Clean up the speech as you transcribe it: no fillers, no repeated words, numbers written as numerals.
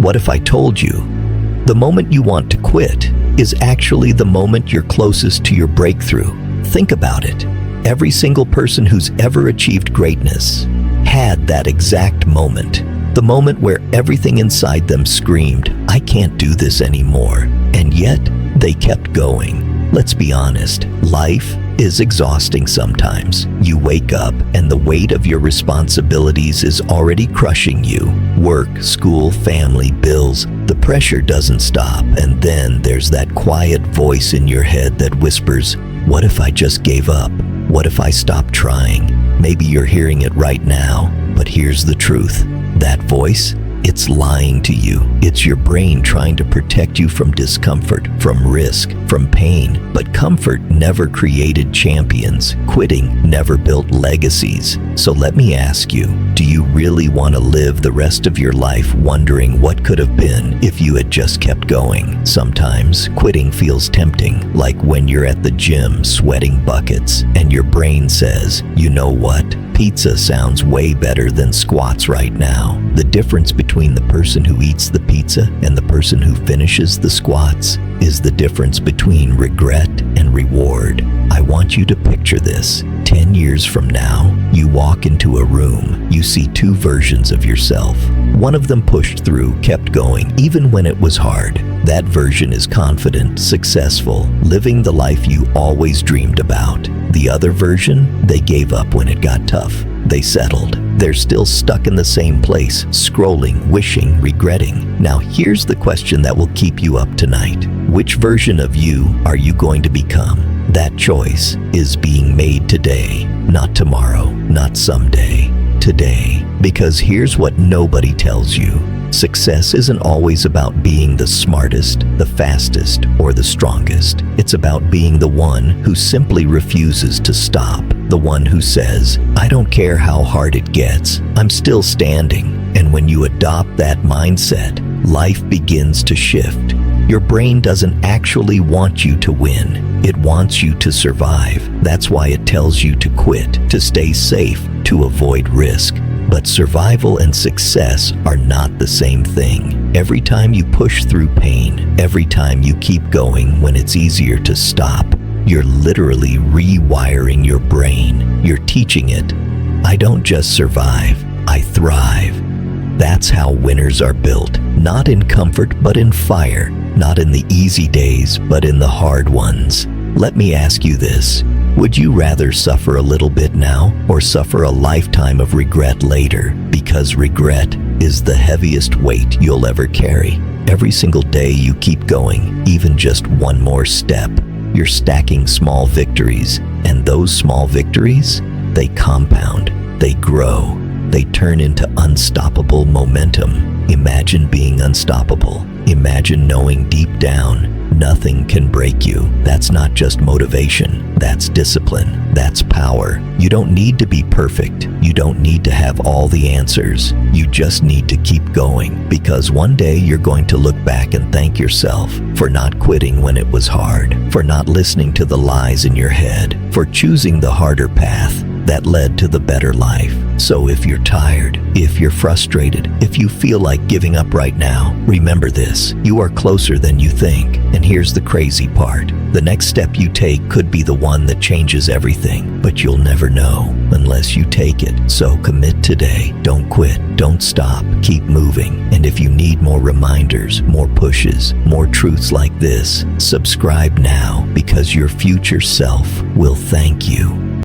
What if I told you the moment you want to quit is actually the moment you're closest to your breakthrough? Think about it. Every single person who's ever achieved greatness had that exact moment. The moment where everything inside them screamed, I can't do this anymore. And yet, they kept going. Let's be honest, life is exhausting sometimes. You wake up and the weight of your responsibilities is already crushing you. Work, school, family, bills, the pressure doesn't stop. And then there's that quiet voice in your head that whispers, what if I just gave up? What if I stopped trying? Maybe you're hearing it right now, but here's the truth. That voice, it's lying to you. It's your brain trying to protect you from discomfort, from risk, from pain. But comfort never created champions. Quitting never built legacies. So let me ask you, do you really want to live the rest of your life wondering what could have been if you had just kept going? Sometimes quitting feels tempting, like when you're at the gym sweating buckets and your brain says, you know what? Pizza sounds way better than squats right now. The difference between the person who eats the pizza and the person who finishes the squats is the difference between regret and reward. I want you to picture this. 10 years from now, you walk into a room. You see two versions of yourself. One of them pushed through, kept going, even when it was hard. That version is confident, successful, living the life you always dreamed about. The other version, they gave up when it got tough. They settled. They're still stuck in the same place, scrolling, wishing, regretting. Now here's the question that will keep you up tonight. Which version of you are you going to become? That choice is being made today, not tomorrow, not someday, today. Because here's what nobody tells you. Success isn't always about being the smartest, the fastest, or the strongest. It's about being the one who simply refuses to stop. The one who says, I don't care how hard it gets, I'm still standing. And when you adopt that mindset, life begins to shift. Your brain doesn't actually want you to win. It wants you to survive. That's why it tells you to quit, to stay safe, to avoid risk. But survival and success are not the same thing. Every time you push through pain, every time you keep going when it's easier to stop, you're literally rewiring your brain. You're teaching it, I don't just survive, I thrive. That's how winners are built. Not in comfort, but in fire. Not in the easy days, but in the hard ones. Let me ask you this. Would you rather suffer a little bit now or suffer a lifetime of regret later? Because regret is the heaviest weight you'll ever carry. Every single day you keep going, even just one more step, you're stacking small victories. And those small victories, they compound, they grow, they turn into unstoppable momentum. Imagine being unstoppable. Imagine knowing deep down, nothing can break you. That's not just motivation, that's discipline, that's power. You don't need to be perfect. You don't need to have all the answers. You just need to keep going, because one day you're going to look back and thank yourself for not quitting when it was hard, for not listening to the lies in your head, for choosing the harder path that led to the better life. So if you're tired, if you're frustrated, if you feel like giving up right now, remember this, you are closer than you think. And here's the crazy part. The next step you take could be the one that changes everything, but you'll never know unless you take it. So commit today. Don't quit. Don't stop. Keep moving. And if you need more reminders, more pushes, more truths like this, subscribe now, because your future self will thank you.